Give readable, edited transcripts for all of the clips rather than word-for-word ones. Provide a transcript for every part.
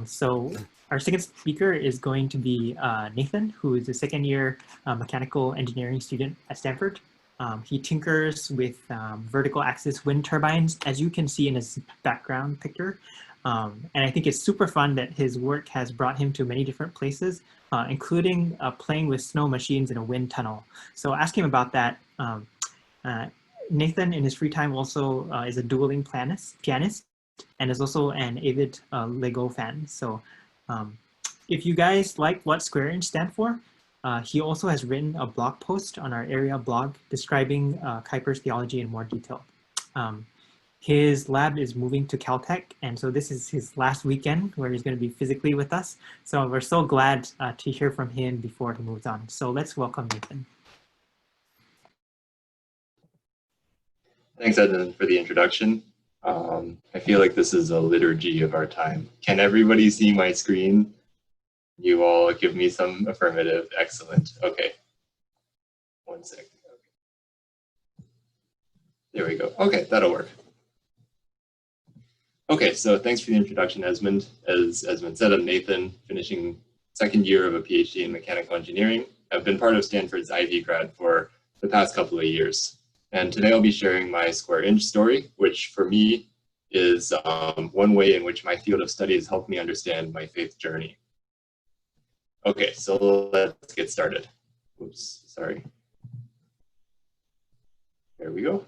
So our second speaker is going to be Nathan, who is a second-year mechanical engineering student at Stanford. He tinkers with vertical axis wind turbines, as you can see in his background picture. And I think it's super fun that his work has brought him to many different places, including playing with snow machines in a wind tunnel. So ask him about that. Nathan, in his free time, also is a dueling pianist and is also an avid Lego fan. So if you guys like what square inch stand for, he also has written a blog post on our area blog describing Kuyper's theology in more detail. His lab is moving to Caltech, and so this is his last weekend where he's going to be physically with us. So we're so glad to hear from him before he moves on. So let's welcome Nathan. Thanks, Edmund, for the introduction. I feel like this is a liturgy of our time. Can everybody see my screen? You all give me some affirmative. Excellent. Okay. 1 second. Okay. There we go. Okay, that'll work. Okay, so thanks for the introduction, Esmond. As Esmond said, I'm Nathan, finishing second year of a PhD in mechanical engineering. I've been part of Stanford's Ivy grad for the past couple of years. And today I'll be sharing my square inch story, which for me is one way in which my field of study has helped me understand my faith journey. Okay, so let's get started. Oops, sorry. There we go.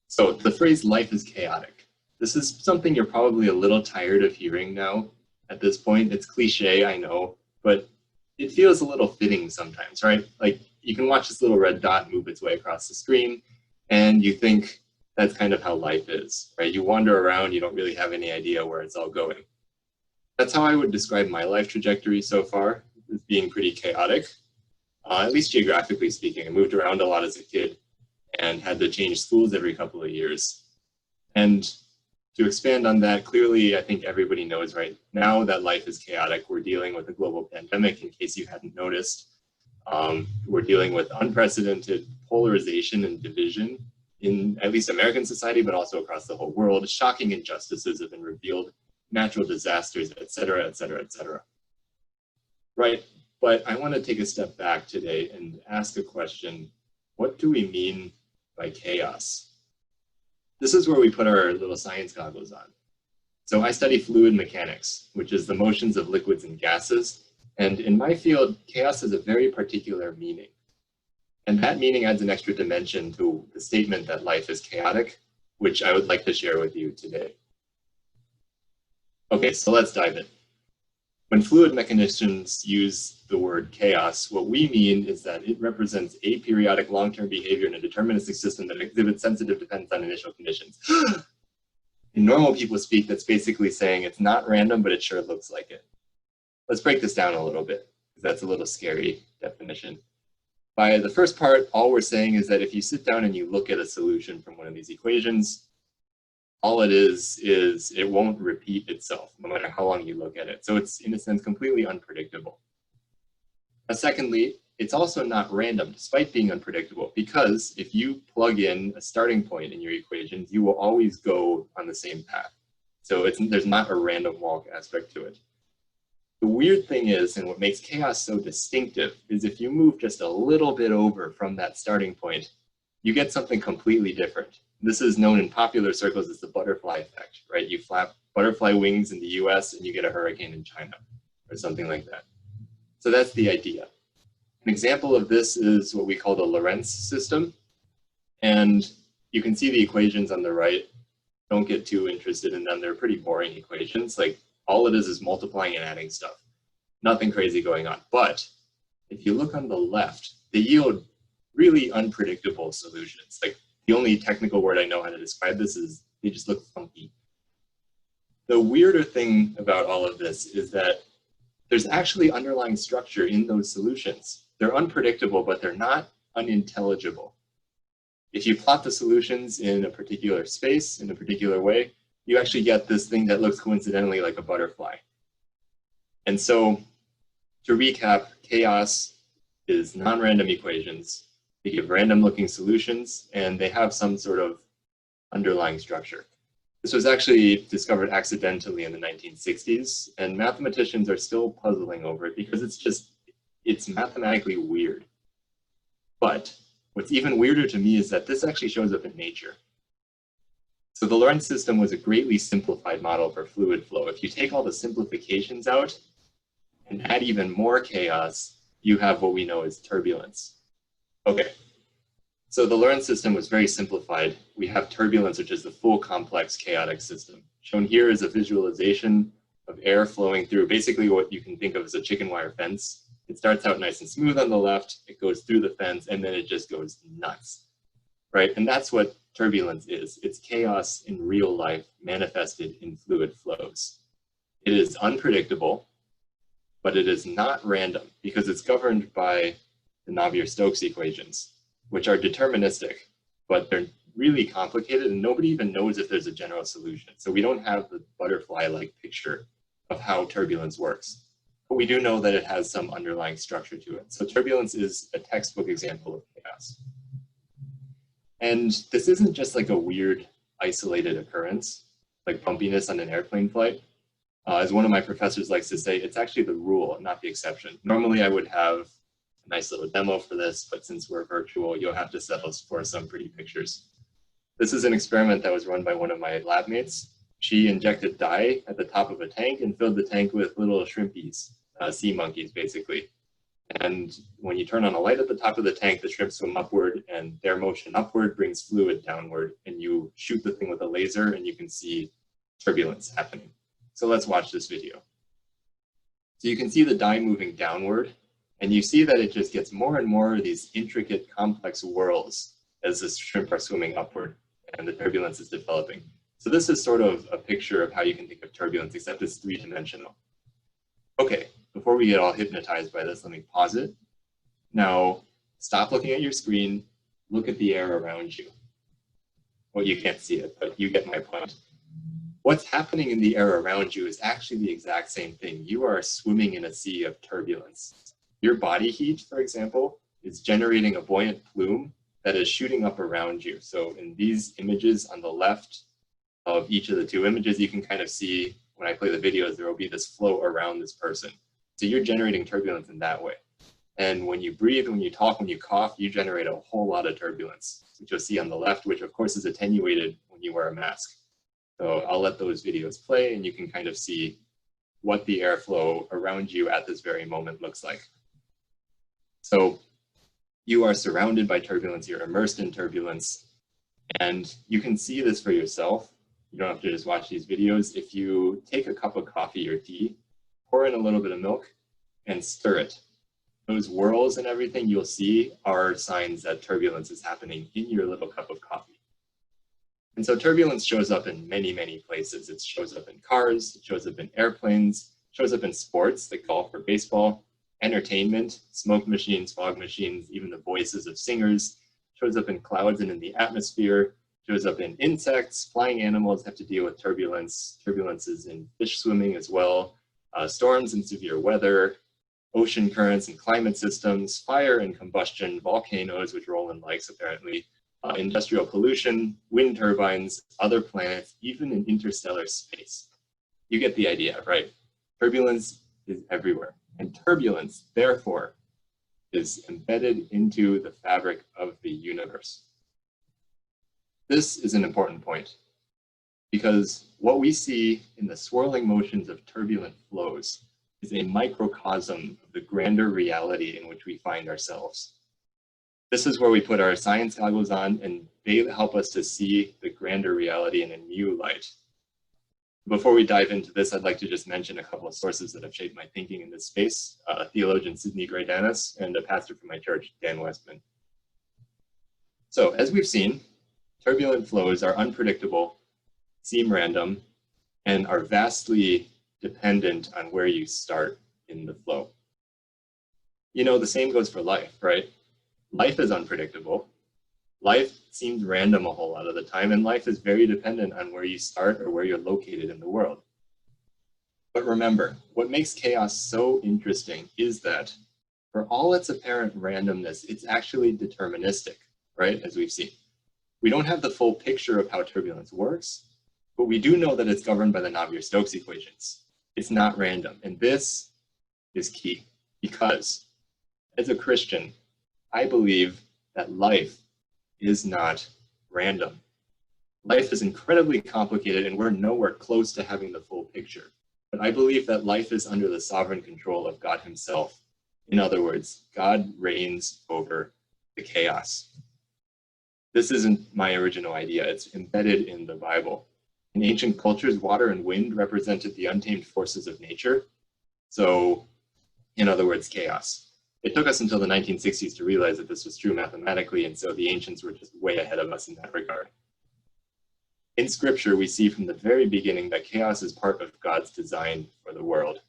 So the phrase life is chaotic. This is something you're probably a little tired of hearing now at this point. It's cliche, I know, but it feels a little fitting sometimes, right? Like you can watch this little red dot move its way across the screen and you think that's kind of how life is, right? You wander around, you don't really have any idea where it's all going. That's how I would describe my life trajectory so far, as being pretty chaotic, at least geographically speaking. I moved around a lot as a kid and had to change schools every couple of years. And to expand on that, clearly, I think everybody knows right now that life is chaotic. We're dealing with a global pandemic, in case you hadn't noticed. We're dealing with unprecedented polarization and division in at least American society, but also across the whole world. Shocking injustices have been revealed, natural disasters, et cetera, et cetera, et cetera. Right, but I want to take a step back today and ask a question. What do we mean by chaos? This is where we put our little science goggles on. So I study fluid mechanics, which is the motions of liquids and gases. And in my field, chaos has a very particular meaning. And that meaning adds an extra dimension to the statement that life is chaotic, which I would like to share with you today. Okay, so let's dive in. When fluid mechanicians use the word chaos, what we mean is that it represents aperiodic long-term behavior in a deterministic system that exhibits sensitive dependence on initial conditions. In normal people speak, that's basically saying it's not random, but it sure looks like it. Let's break this down a little bit, because that's a little scary definition. By the first part, all we're saying is that if you sit down and you look at a solution from one of these equations, all it is it won't repeat itself, no matter how long you look at it. So it's, in a sense, completely unpredictable. Secondly, it's also not random, despite being unpredictable, because if you plug in a starting point in your equations, you will always go on the same path. So there's not a random walk aspect to it. The weird thing is, and what makes chaos so distinctive, is if you move just a little bit over from that starting point, you get something completely different. This is known in popular circles as the butterfly effect, right? You flap butterfly wings in the US and you get a hurricane in China or something like that. So that's the idea. An example of this is what we call the Lorentz system. And you can see the equations on the right. Don't get too interested in them. They're pretty boring equations. Like all it is multiplying and adding stuff. Nothing crazy going on. But if you look on the left, they yield really unpredictable solutions. Like the only technical word I know how to describe this is they just look funky. The weirder thing about all of this is that there's actually underlying structure in those solutions. They're unpredictable, but they're not unintelligible. If you plot the solutions in a particular space, in a particular way, you actually get this thing that looks coincidentally like a butterfly. And so, to recap, chaos is non-random equations. They give random looking solutions and they have some sort of underlying structure. This was actually discovered accidentally in the 1960s, and mathematicians are still puzzling over it because it's mathematically weird. But what's even weirder to me is that this actually shows up in nature. So the Lorentz system was a greatly simplified model for fluid flow. If you take all the simplifications out and add even more chaos, you have what we know as turbulence. Okay, so the Lorentz system was very simplified. We have turbulence, which is the full complex chaotic system. Shown here is a visualization of air flowing through basically what you can think of as a chicken wire fence. It starts out nice and smooth on the left, it goes through the fence, and then it just goes nuts, right? And that's what turbulence is. It's chaos in real life manifested in fluid flows. It is unpredictable, but it is not random because it's governed by the Navier-Stokes equations, which are deterministic, but they're really complicated and nobody even knows if there's a general solution. So we don't have the butterfly-like picture of how turbulence works. But we do know that it has some underlying structure to it. So turbulence is a textbook example of chaos. And this isn't just like a weird isolated occurrence, like bumpiness on an airplane flight. As one of my professors likes to say, it's actually the rule, not the exception. Normally I would have a nice little demo for this, but since we're virtual, you'll have to settle for some pretty pictures. This is an experiment that was run by one of my lab mates. She injected dye at the top of a tank and filled the tank with little shrimpies, sea monkeys basically. And when you turn on a light at the top of the tank, the shrimp swim upward and their motion upward brings fluid downward, and you shoot the thing with a laser and you can see turbulence happening. So let's watch this video. So you can see the dye moving downward, and you see that it just gets more and more of these intricate complex whirls as the shrimp are swimming upward and the turbulence is developing. So this is sort of a picture of how you can think of turbulence, except it's three-dimensional. Okay, before we get all hypnotized by this, let me pause it. Now, stop looking at your screen, look at the air around you. Well, you can't see it, but you get my point. What's happening in the air around you is actually the exact same thing. You are swimming in a sea of turbulence. Your body heat, for example, is generating a buoyant plume that is shooting up around you. So in these images on the left of each of the two images, you can kind of see when I play the videos, there will be this flow around this person. So you're generating turbulence in that way. And when you breathe, when you talk, when you cough, you generate a whole lot of turbulence, which you'll see on the left, which of course is attenuated when you wear a mask. So I'll let those videos play and you can kind of see what the airflow around you at this very moment looks like. So you are surrounded by turbulence, you're immersed in turbulence, and you can see this for yourself. You don't have to just watch these videos. If you take a cup of coffee or tea, pour in a little bit of milk and stir it. Those whirls and everything you'll see are signs that turbulence is happening in your little cup of coffee. And so turbulence shows up in many, many places. It shows up in cars, it shows up in airplanes, it shows up in sports like golf or baseball, entertainment, smoke machines, fog machines, even the voices of singers, shows up in clouds and in the atmosphere, shows up in insects, flying animals have to deal with turbulence, turbulences in fish swimming as well, storms and severe weather, ocean currents and climate systems, fire and combustion, volcanoes, which roll in lakes apparently, industrial pollution, wind turbines, other planets, even in interstellar space. You get the idea, right? Turbulence is everywhere. And turbulence, therefore, is embedded into the fabric of the universe. This is an important point because what we see in the swirling motions of turbulent flows is a microcosm of the grander reality in which we find ourselves. This is where we put our science goggles on and they help us to see the grander reality in a new light. Before we dive into this, I'd like to just mention a couple of sources that have shaped my thinking in this space, theologian Sidney Gray-Danis and a pastor from my church, Dan Westman. So as we've seen, turbulent flows are unpredictable, seem random, and are vastly dependent on where you start in the flow. You know, the same goes for life, right? Life is unpredictable. Life seems random a whole lot of the time, and life is very dependent on where you start or where you're located in the world. But remember, what makes chaos so interesting is that for all its apparent randomness, it's actually deterministic, right? As we've seen. We don't have the full picture of how turbulence works, But we do know that it's governed by the Navier-Stokes equations. It's not random. And this is key because as a Christian, I believe that life is not random. Life is incredibly complicated and we're nowhere close to having the full picture. But I believe that life is under the sovereign control of God himself. In other words, God reigns over the chaos. This isn't my original idea. It's embedded in the Bible. In ancient cultures, water and wind represented the untamed forces of nature. So, in other words, chaos. It took us until the 1960s to realize that this was true mathematically, and so the ancients were just way ahead of us in that regard. In Scripture, we see from the very beginning that chaos is part of God's design for the world.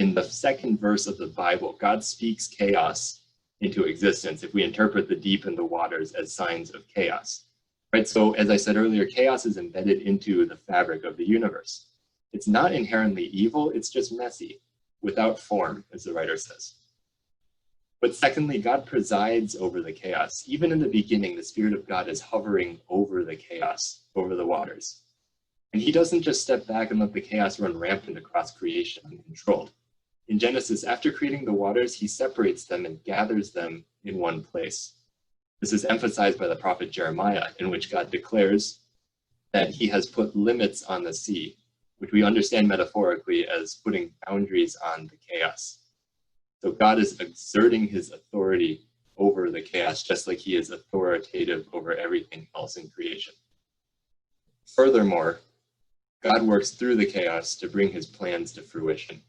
In the second verse of the Bible, God speaks chaos into existence if we interpret the deep and the waters as signs of chaos. Right? So as I said earlier, chaos is embedded into the fabric of the universe. It's not inherently evil, it's just messy, without form, as the writer says. But secondly, God presides over the chaos. Even in the beginning, the Spirit of God is hovering over the chaos, over the waters. And he doesn't just step back and let the chaos run rampant across creation uncontrolled. In Genesis, after creating the waters, he separates them and gathers them in one place. This is emphasized by the prophet Jeremiah, in which God declares that he has put limits on the sea, which we understand metaphorically as putting boundaries on the chaos. So God is exerting his authority over the chaos, just like he is authoritative over everything else in creation. Furthermore, God works through the chaos to bring his plans to fruition.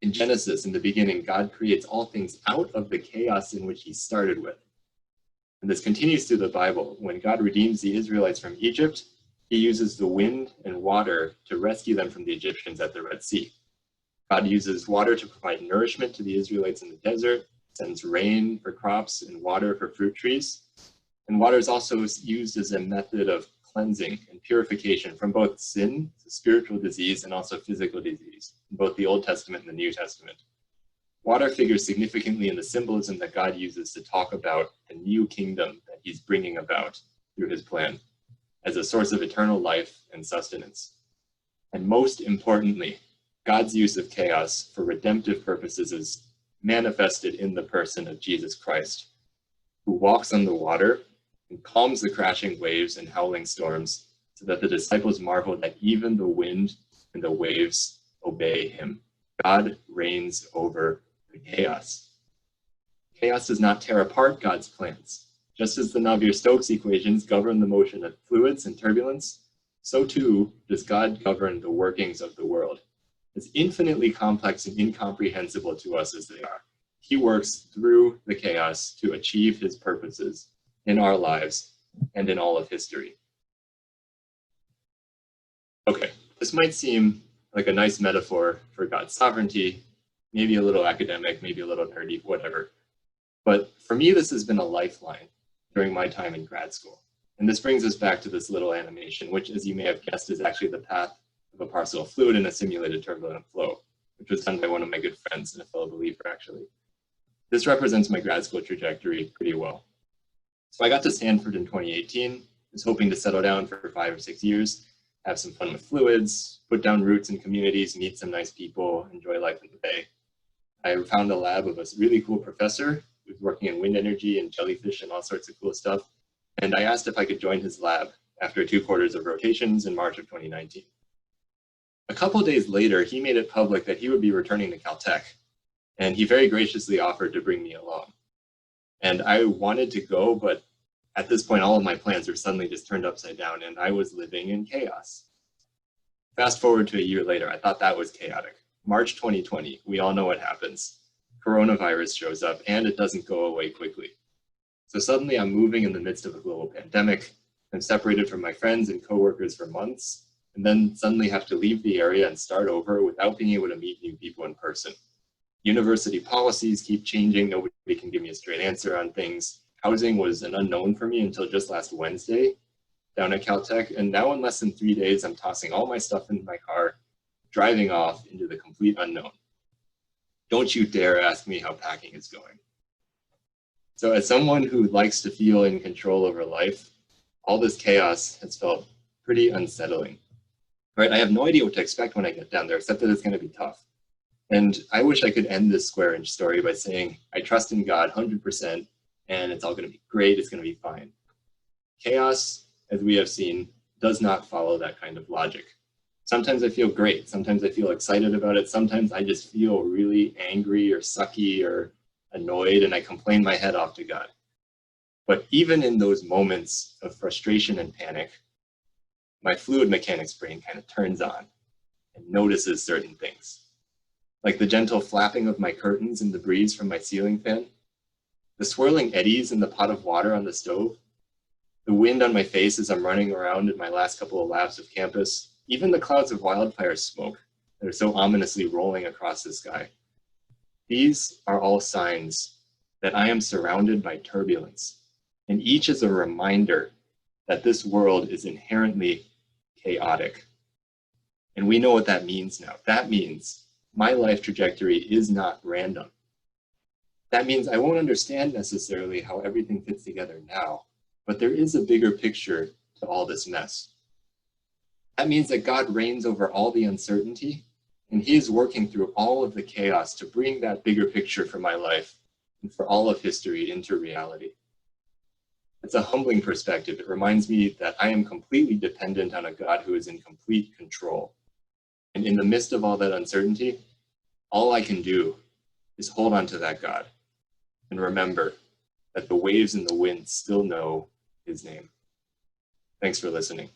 In Genesis, in the beginning, God creates all things out of the chaos in which he started with. And this continues through the Bible. When God redeems the Israelites from Egypt, he uses the wind and water to rescue them from the Egyptians at the Red Sea. God uses water to provide nourishment to the Israelites in the desert, sends rain for crops and water for fruit trees. And water is also used as a method of cleansing and purification from both sin, spiritual disease, and also physical disease, in both the Old Testament and the New Testament. Water figures significantly in the symbolism that God uses to talk about the new kingdom that he's bringing about through his plan as a source of eternal life and sustenance. And most importantly, God's use of chaos for redemptive purposes is manifested in the person of Jesus Christ, who walks on the water and calms the crashing waves and howling storms so that the disciples marvel that even the wind and the waves obey him. God reigns over the chaos. Chaos does not tear apart God's plans. Just as the Navier-Stokes equations govern the motion of fluids and turbulence, so too does God govern the workings of the world. As infinitely complex and incomprehensible to us as they are, he works through the chaos to achieve his purposes in our lives and in all of history. Okay, this might seem like a nice metaphor for God's sovereignty, maybe a little academic, maybe a little nerdy, whatever. But for me, this has been a lifeline during my time in grad school. And this brings us back to this little animation, which, as you may have guessed, is actually the path of a parcel of fluid in a simulated turbulent flow, which was done by one of my good friends and a fellow believer, actually. This represents my grad school trajectory pretty well. So I got to Stanford in 2018, was hoping to settle down for 5 or 6 years, have some fun with fluids, put down roots in communities, meet some nice people, enjoy life in the Bay. I found a lab of a really cool professor who was working in wind energy and jellyfish and all sorts of cool stuff. And I asked if I could join his lab after 2 quarters of rotations in March of 2019. A couple days later, he made it public that he would be returning to Caltech, and he very graciously offered to bring me along. And I wanted to go, but at this point, all of my plans were suddenly just turned upside down, and I was living in chaos. Fast forward to a year later, I thought that was chaotic. March 2020, we all know what happens. Coronavirus shows up, and it doesn't go away quickly. So suddenly I'm moving in the midst of a global pandemic. I'm separated from my friends and coworkers for months, and then suddenly have to leave the area and start over without being able to meet new people in person. University policies keep changing. Nobody can give me a straight answer on things. Housing was an unknown for me until just last Wednesday down at Caltech. And now in less than 3 days, I'm tossing all my stuff into my car, driving off into the complete unknown. Don't you dare ask me how packing is going. So as someone who likes to feel in control over life, all this chaos has felt pretty unsettling, right? I have no idea what to expect when I get down there, except that it's going to be tough. And I wish I could end this square inch story by saying, I trust in God 100%, and it's all going to be great, it's going to be fine. Chaos, as we have seen, does not follow that kind of logic. Sometimes I feel great, sometimes I feel excited about it, sometimes I just feel really angry or sucky or annoyed, and I complain my head off to God. But even in those moments of frustration and panic, my fluid mechanics brain kind of turns on and notices certain things. Like the gentle flapping of my curtains in the breeze from my ceiling fan, the swirling eddies in the pot of water on the stove, the wind on my face as I'm running around in my last couple of laps of campus, even the clouds of wildfire smoke that are so ominously rolling across the sky. These are all signs that I am surrounded by turbulence, and each is a reminder that this world is inherently chaotic. And we know what that means now. That means my life trajectory is not random. That means I won't understand necessarily how everything fits together now, but there is a bigger picture to all this mess. That means that God reigns over all the uncertainty, and he is working through all of the chaos to bring that bigger picture for my life and for all of history into reality. It's a humbling perspective. It reminds me that I am completely dependent on a God who is in complete control. And in the midst of all that uncertainty, all I can do is hold on to that God and remember that the waves and the wind still know his name. Thanks for listening.